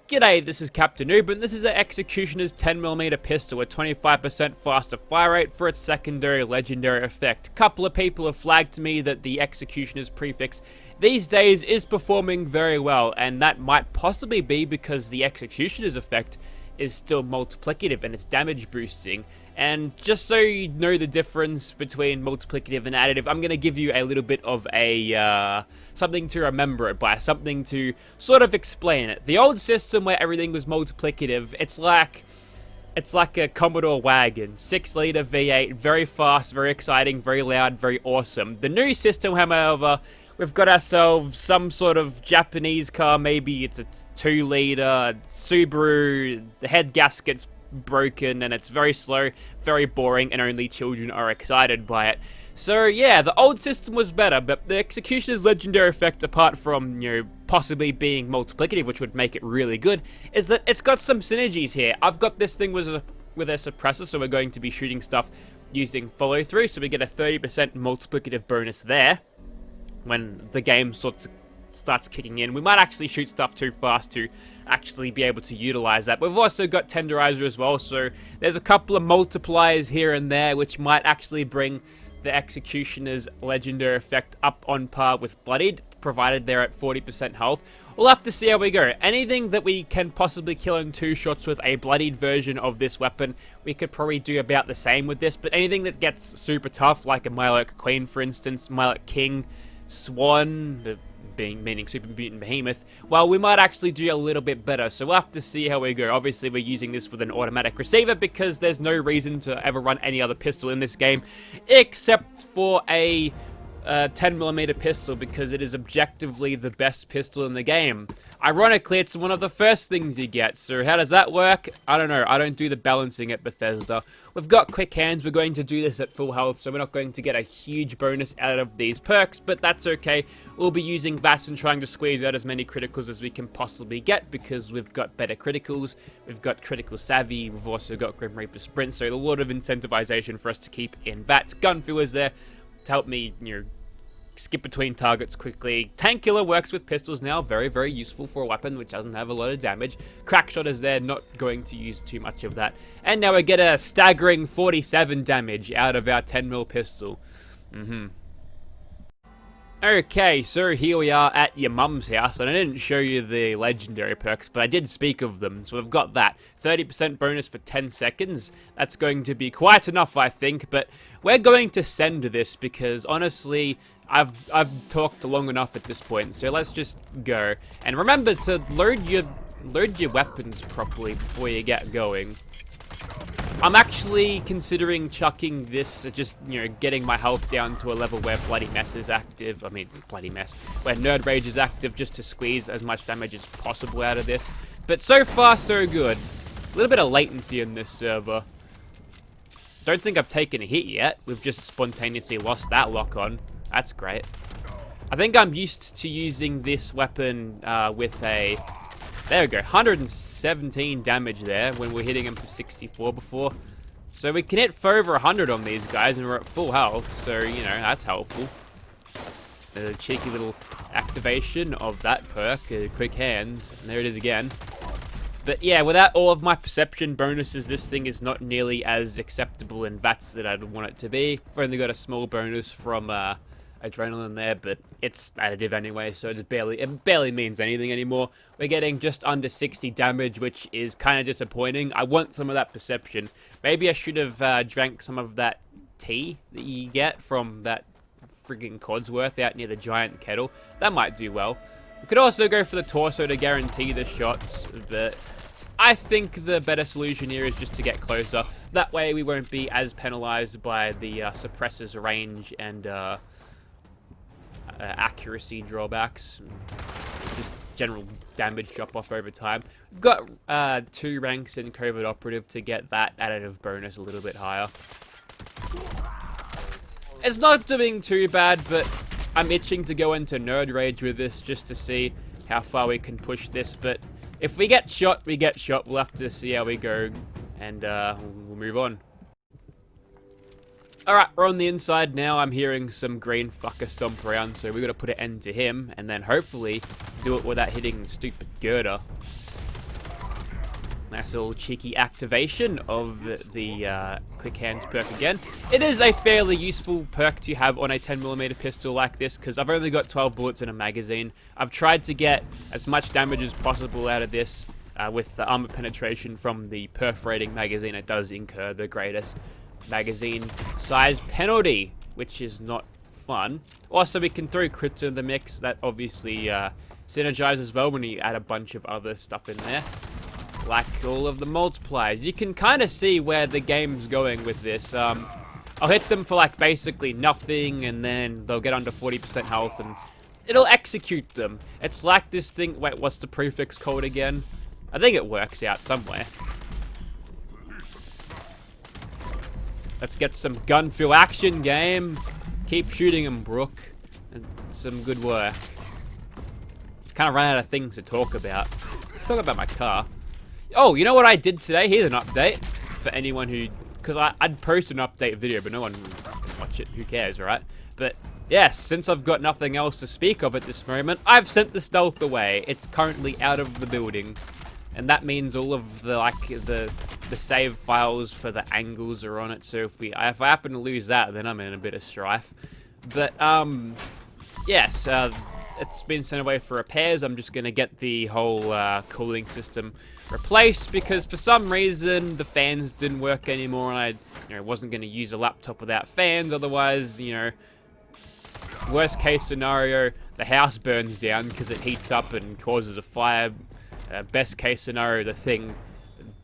G'day, this is Captainoob, and this is an Executioner's 10mm pistol with 25% faster fire rate for its secondary legendary effect. Couple of people have flagged to me that the Executioner's prefix these days is performing very well, and that might possibly be because the Executioner's effect is still multiplicative and it's damage boosting. And just so you know the difference between multiplicative and additive, I'm going to give you a little bit of a something to remember it by, something to sort of explain it. The old system where everything was multiplicative, it's like a Commodore wagon, 6-liter V8, very fast, very exciting, very loud, very awesome. The new system, however, we've got ourselves some sort of Japanese car, maybe it's a 2-liter Subaru, the head gasket's broken and it's very slow, very boring, and only children are excited by it. So yeah, the old system was better, but the Executioner's legendary effect, apart from, you know, possibly being multiplicative, which would make it really good, is that it's got some synergies here. I've got this thing with a suppressor, so we're going to be shooting stuff using follow through, so we get a 30% multiplicative bonus there when the game starts kicking in. We might actually shoot stuff too fast to actually be able to utilize that. We've also got tenderizer as well, so there's a couple of multipliers here and there which might actually bring the Executioner's legendary effect up on par with bloodied, provided they're at 40% health. We'll have to see how we go. Anything that we can possibly kill in 2 shots with a bloodied version of this weapon, we could probably do about the same with this, but anything that gets super tough, like a Mirelurk Queen for instance, Mirelurk King, Swan, meaning Super Mutant Behemoth, well, we might actually do a little bit better, so we'll have to see how we go. Obviously, we're using this with an automatic receiver because there's no reason to ever run any other pistol in this game, except for a 10mm pistol, because it is objectively the best pistol in the game. Ironically, it's one of the first things you get, so how does that work? I don't know. I don't do the balancing at Bethesda. We've got quick hands. We're going to do this at full health, so we're not going to get a huge bonus out of these perks, but that's okay. We'll be using VATS and trying to squeeze out as many criticals as we can possibly get, because we've got better criticals, we've got critical savvy, we've also got Grim Reaper sprint, so a lot of incentivization for us to keep in VATS. Gunfu is there to help me, you know, skip between targets quickly. Tank Killer works with pistols now, very, very useful for a weapon which doesn't have a lot of damage. Crackshot is there, not going to use too much of that. And now we get a staggering 47 damage out of our 10mm pistol. Okay, so here we are at your mum's house, and I didn't show you the legendary perks, but I did speak of them, so we've got that. 30% bonus for 10 seconds. That's going to be quite enough, I think, but we're going to send this because, honestly, I've talked long enough at this point, so let's just go. And remember to load your weapons properly before you get going. I'm actually considering chucking this, just, you know, getting my health down to a level where Bloody Mess is active. I mean, Bloody Mess. Where Nerd Rage is active, just to squeeze as much damage as possible out of this. But so far, so good. A little bit of latency in this server. Don't think I've taken a hit yet. We've just spontaneously lost that lock on. That's great. I think I'm used to using this weapon with a... There we go, 117 damage there when we're hitting him for 64 before. So we can hit for over 100 on these guys and we're at full health, so, you know, that's helpful. A cheeky little activation of that perk, quick hands, and there it is again. But yeah, without all of my perception bonuses, this thing is not nearly as acceptable in VATS that I'd want it to be. I've only got a small bonus from adrenaline there, but it's additive anyway, so it barely means anything anymore. We're getting just under 60 damage, which is kind of disappointing. I want some of that perception. Maybe I should have drank some of that tea that you get from that friggin' Codsworth out near the giant kettle. That might do well. We could also go for the torso to guarantee the shots, but I think the better solution here is just to get closer. That way we won't be as penalized by the suppressor's range and accuracy drawbacks, just general damage drop off over time. We've got 2 ranks in Covert Operative to get that additive bonus a little bit higher. It's not doing too bad, but I'm itching to go into Nerd Rage with this just to see how far we can push this, but if we get shot, we get shot. We'll have to see how we go, and we'll move on. Alright, we're on the inside now. I'm hearing some green fucker stomp around, so we've got to put an end to him, and then hopefully do it without hitting the stupid girder. Nice little cheeky activation of the Quick Hands perk again. It is a fairly useful perk to have on a 10mm pistol like this, because I've only got 12 bullets in a magazine. I've tried to get as much damage as possible out of this with the armor penetration from the perforating magazine. It does incur the greatest magazine size penalty, which is not fun. Also, we can throw crits in the mix. That obviously synergizes well when you add a bunch of other stuff in there, like all of the multipliers. You can kind of see where the game's going with this. I'll hit them for like basically nothing, and then they'll get under 40% health, and it'll execute them. It's like this thing. Wait, what's the prefix called again? I think it works out somewhere. Let's get some gun feel action, game. Keep shooting him, Brooke. And some good work. Kind of ran out of things to talk about. Talk about my car. Oh, you know what I did today? Here's an update for anyone who... Because I'd post an update video, but no one would watch it. Who cares, right? But yes, since I've got nothing else to speak of at this moment, I've sent the stealth away. It's currently out of the building. And that means all of the, like, the save files for the angles are on it. So if I happen to lose that, then I'm in a bit of strife. But, yes, it's been sent away for repairs. I'm just going to get the whole cooling system replaced, because for some reason the fans didn't work anymore, and I wasn't going to use a laptop without fans. Otherwise, worst case scenario, the house burns down because it heats up and causes a fire. Best case scenario, the thing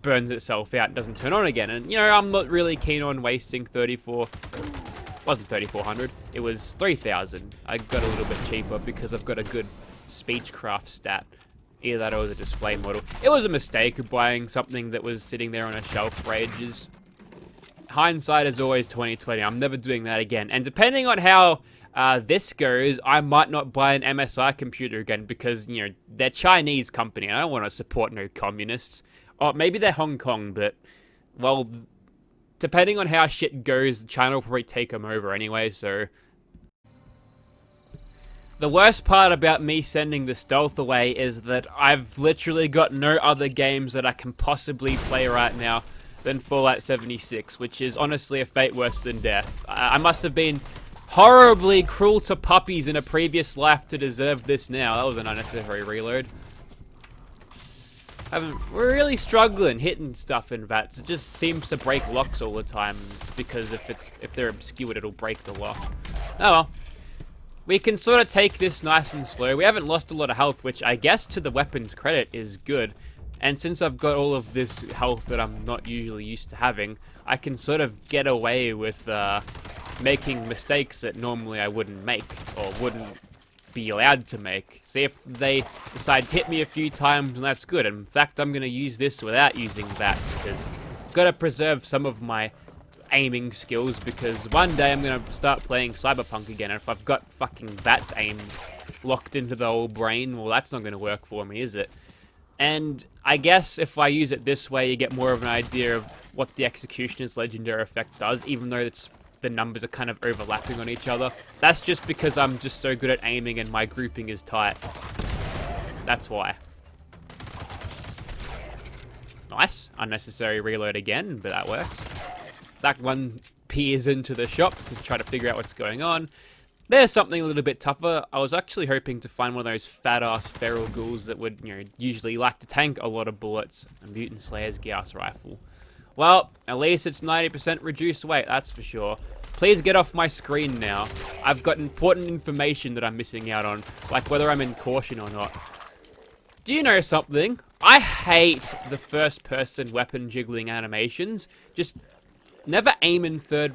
burns itself out and doesn't turn on again. And I'm not really keen on wasting 34. It wasn't 3,400. It was 3,000. I got a little bit cheaper because I've got a good Speechcraft stat. Either that or the display model. It was a mistake of buying something that was sitting there on a shelf for ages. Hindsight is always 20/20. I'm never doing that again. And depending on how this goes, I might not buy an MSI computer again, because they're Chinese company and I don't want to support no communists. Or maybe they're Hong Kong, but well, depending on how shit goes, China will probably take them over anyway. So the worst part about me sending the stealth away is that I've literally got no other games that I can possibly play right now than Fallout 76, which is honestly a fate worse than death. I must have been horribly cruel to puppies in a previous life to deserve this now. That was an unnecessary reload. We're really struggling hitting stuff in VATS. It just seems to break locks all the time, because if they're obscured, it'll break the lock. Oh well. We can sort of take this nice and slow. We haven't lost a lot of health, which I guess to the weapon's credit is good. And since I've got all of this health that I'm not usually used to having, I can sort of get away with making mistakes that normally I wouldn't make, or wouldn't be allowed to make. See, if they decide to hit me a few times, and that's good. In fact, I'm going to use this without using VATS, because I've got to preserve some of my aiming skills, because one day I'm going to start playing Cyberpunk again, and if I've got fucking VATS aim locked into the old brain, well, that's not going to work for me, is it? And I guess if I use it this way, you get more of an idea of what the Executioner's Legendary Effect does, even though the numbers are kind of overlapping on each other. That's just because I'm just so good at aiming and my grouping is tight. That's why. Nice. Unnecessary reload again, but that works. That one peers into the shop to try to figure out what's going on. There's something a little bit tougher. I was actually hoping to find one of those fat-ass feral ghouls that would, usually like to tank a lot of bullets. A Mutant Slayer's Gauss rifle. Well, at least it's 90% reduced weight, that's for sure. Please get off my screen now. I've got important information that I'm missing out on, like whether I'm in caution or not. Do you know something? I hate the first-person weapon jiggling animations. Just never aim in first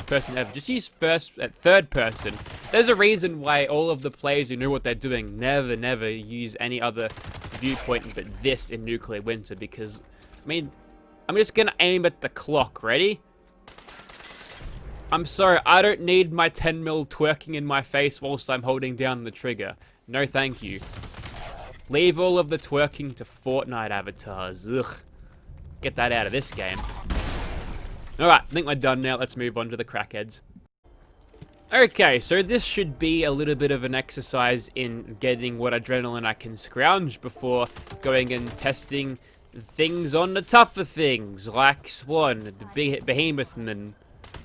person ever. Just use third person. There's a reason why all of the players who know what they're doing never use any other viewpoint but this in Nuclear Winter, because, I mean, I'm just gonna aim at the clock. Ready? I'm sorry, I don't need my 10mm twerking in my face whilst I'm holding down the trigger. No thank you. Leave all of the twerking to Fortnite avatars. Ugh. Get that out of this game. Alright, I think we're done now. Let's move on to the crackheads. Okay, so this should be a little bit of an exercise in getting what adrenaline I can scrounge before going and testing things on the tougher things, like Swan, the big behemoth man,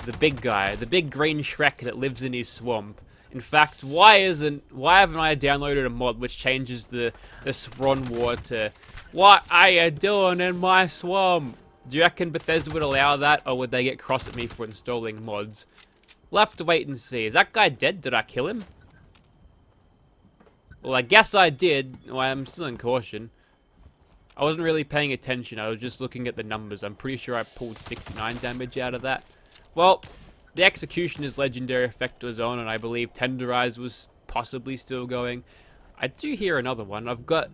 the big guy, the big green Shrek that lives in his swamp. In fact, why haven't I downloaded a mod which changes the Swan War to "What are you doing in my swamp"? Do you reckon Bethesda would allow that, or would they get cross at me for installing mods? We'll have to wait and see. Is that guy dead? Did I kill him? Well, I guess I did. Well, I'm still in caution. I wasn't really paying attention. I was just looking at the numbers. I'm pretty sure I pulled 69 damage out of that. Well, the Executioner's legendary effect was on, and I believe Tenderize was possibly still going. I do hear another one. I've got...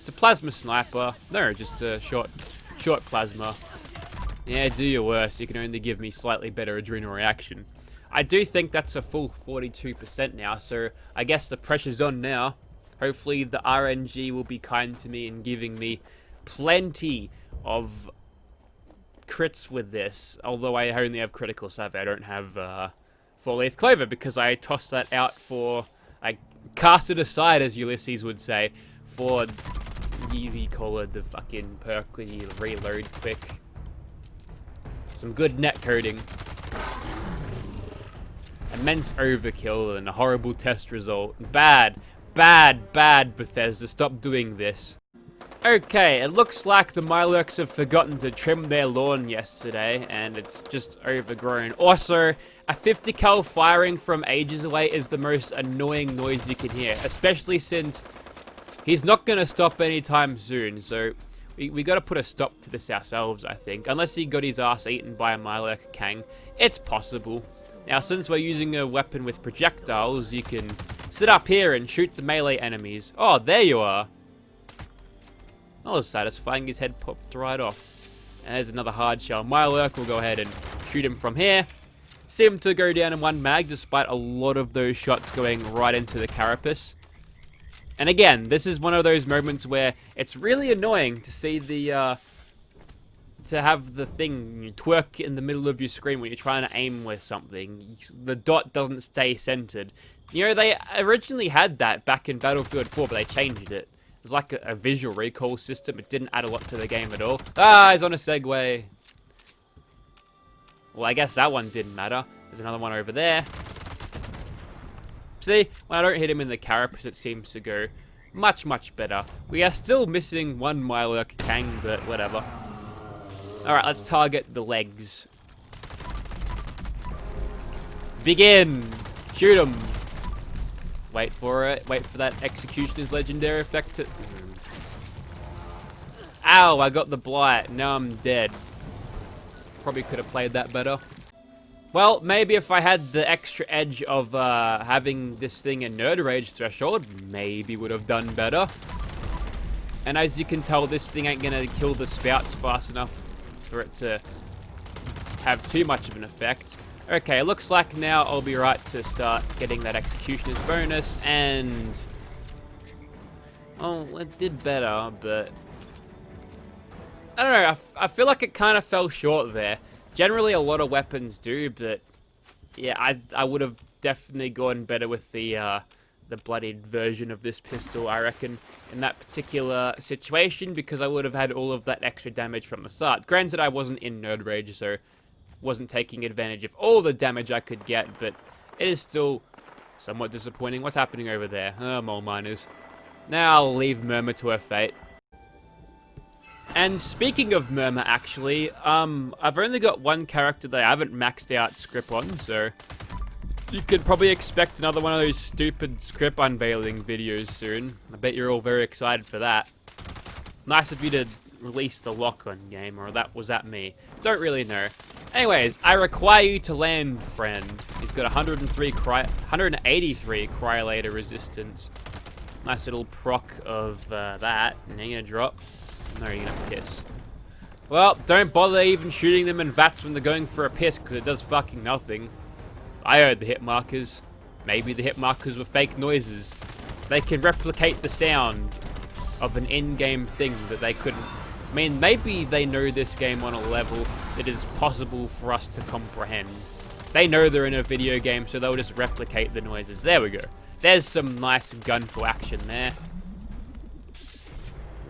It's a plasma sniper. No, just a short plasma. Yeah, do your worst. You can only give me slightly better adrenal reaction. I do think that's a full 42% now, so I guess the pressure's on now. Hopefully the RNG will be kind to me and giving me plenty of crits with this. Although I only have critical survey, I don't have four-leaf clover because I tossed that out for... I cast it aside, as Ulysses would say, for... You call it the fucking perk when you reload quick. Some good net coding. Immense overkill and a horrible test result. Bad, Bethesda. Stop doing this. Okay, it looks like the Mirelurks have forgotten to trim their lawn yesterday, and it's just overgrown. Also, a 50 cal firing from ages away is the most annoying noise you can hear, especially since he's not going to stop anytime soon, so we got to put a stop to this ourselves, I think. Unless he got his ass eaten by a Mirelurk Kang, it's possible. Now, since we're using a weapon with projectiles, you can sit up here and shoot the melee enemies. Oh, there you are. That was satisfying. His head popped right off. And there's another hard shell. Mirelurk will go ahead and shoot him from here. See him to go down in one mag, despite a lot of those shots going right into the carapace. And again, this is one of those moments where it's really annoying to see the, to have the thing twerk in the middle of your screen when you're trying to aim with something. The dot doesn't stay centered. You know, they originally had that back in Battlefield 4, but they changed it. It was like a visual recall system. It didn't add a lot to the game at all. Ah, he's on a Segway. Well, I guess that one didn't matter. There's another one over there. See, when I don't hit him in the carapace, it seems to go much, much better. We are still missing one Mirelurk Kang, but whatever. Alright, let's target the legs. Begin! Shoot him! Wait for it. Wait for that Executioner's legendary effect to... Ow, I got the blight. Now I'm dead. Probably could have played that better. Well, maybe if I had the extra edge of having this thing in Nerd Rage threshold, maybe would have done better. And as you can tell, this thing ain't gonna kill the spouts fast enough for it to have too much of an effect. Okay, it looks like now I'll be right to start getting that Executioner's bonus, and... Oh, it did better, but... I don't know, I feel like it kind of fell short there. Generally, a lot of weapons do, but... Yeah, I would have definitely gone better with the bloodied version of this pistol, I reckon, in that particular situation, because I would have had all of that extra damage from the start. Granted, I wasn't in Nerd Rage, so wasn't taking advantage of all the damage I could get, but it is still somewhat disappointing. What's happening over there? Oh, mole miners. Now I'll leave Murmur to her fate. And speaking of Murmur, actually, I've only got one character that I haven't maxed out script on, so you could probably expect another one of those stupid script unveiling videos soon. I bet you're all very excited for that. Nice of you to release the lock-on game, or was that me? Don't really know. Anyways, I require you to land, friend. He's got 183 cryolator resistance. Nice little proc of that. And you're gonna drop. No, you're gonna piss. Well, don't bother even shooting them in VATS when they're going for a piss, because it does fucking nothing. I heard the hit markers. Maybe the hit markers were fake noises. They can replicate the sound of an in-game thing that they couldn't. I mean, maybe they know this game on a level that is possible for us to comprehend. They know they're in a video game, so they'll just replicate the noises. There we go. There's some nice gunful action there.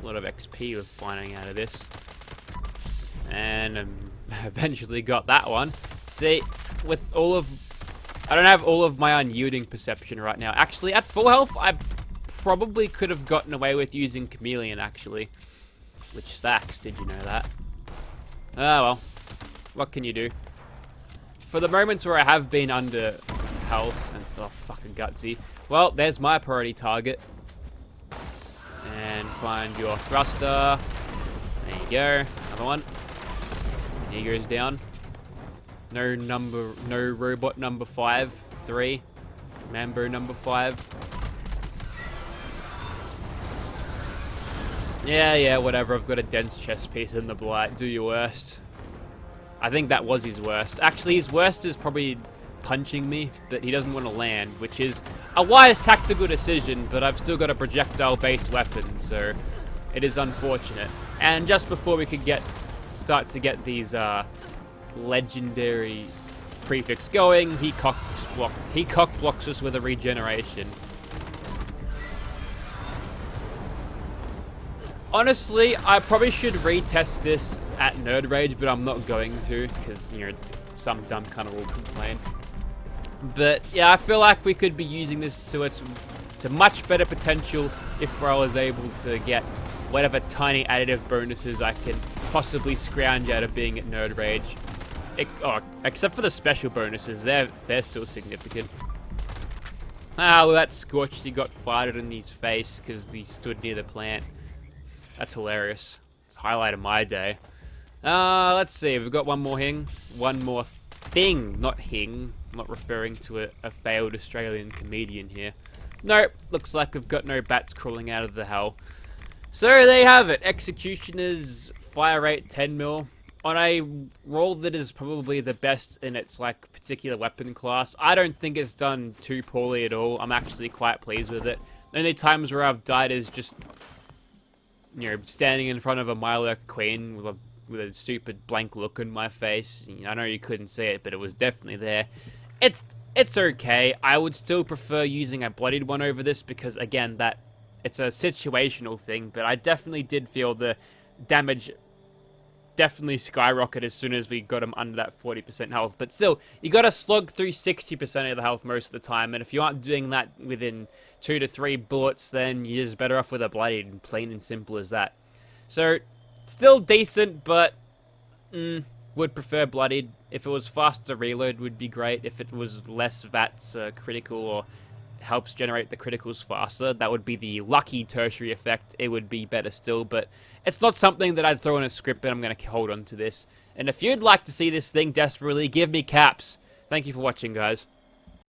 A lot of XP with finding out of this. And eventually got that one. See, with all of... I don't have all of my unyielding perception right now. Actually, at full health, I probably could have gotten away with using Chameleon, actually. Which stacks, did you know that? Oh well. What can you do? For the moments where I have been under health, and oh, fucking gutsy. Well, there's my priority target. And find your thruster. There you go. Another one. And he goes down. No robot number 5. 3. Mambo number 5. Yeah, whatever. I've got a dense chest piece in the blight. Do your worst. I think that was his worst. Actually, his worst is probably punching me, but he doesn't want to land, which is a wise tactical decision, but I've still got a projectile-based weapon, so it is unfortunate. And just before we could start to get these legendary prefix going, he cock blocks us with a regeneration. Honestly, I probably should retest this at Nerd Rage, but I'm not going to, because, you know, some dumb cunt will complain. But, yeah, I feel like we could be using this to much better potential if I was able to get whatever tiny additive bonuses I can possibly scrounge out of being at Nerd Rage. Except for the special bonuses, they're still significant. Ah, well, that Scorched, he got fired in his face because he stood near the plant. That's hilarious. It's a highlight of my day. Let's see. We've got one more thing. One more thing. Not hing. I'm not referring to a failed Australian comedian here. Nope. Looks like we've got no bats crawling out of the hell. So there you have it. Executioner's Firerate 10mm. On a roll that is probably the best in its like particular weapon class. I don't think it's done too poorly at all. I'm actually quite pleased with it. The only times where I've died is just, you know, standing in front of a Mirelurk queen with a stupid blank look on my face. I know you couldn't see it, but it was definitely there. It's okay. I would still prefer using a bloodied one over this because, again, it's a situational thing. But I definitely did feel the damage definitely skyrocket as soon as we got him under that 40% health. But still, you got to slug through 60% of the health most of the time. And if you aren't doing that within 2 to 3 bullets, then you're just better off with a bloodied, plain and simple as that. So, still decent, but would prefer bloodied. If it was faster reload, would be great. If it was less VATS critical or helps generate the criticals faster, that would be the lucky tertiary effect. It would be better still, but it's not something that I'd throw in a script, and I'm going to hold on to this. And if you'd like to see this thing desperately, give me caps. Thank you for watching, guys.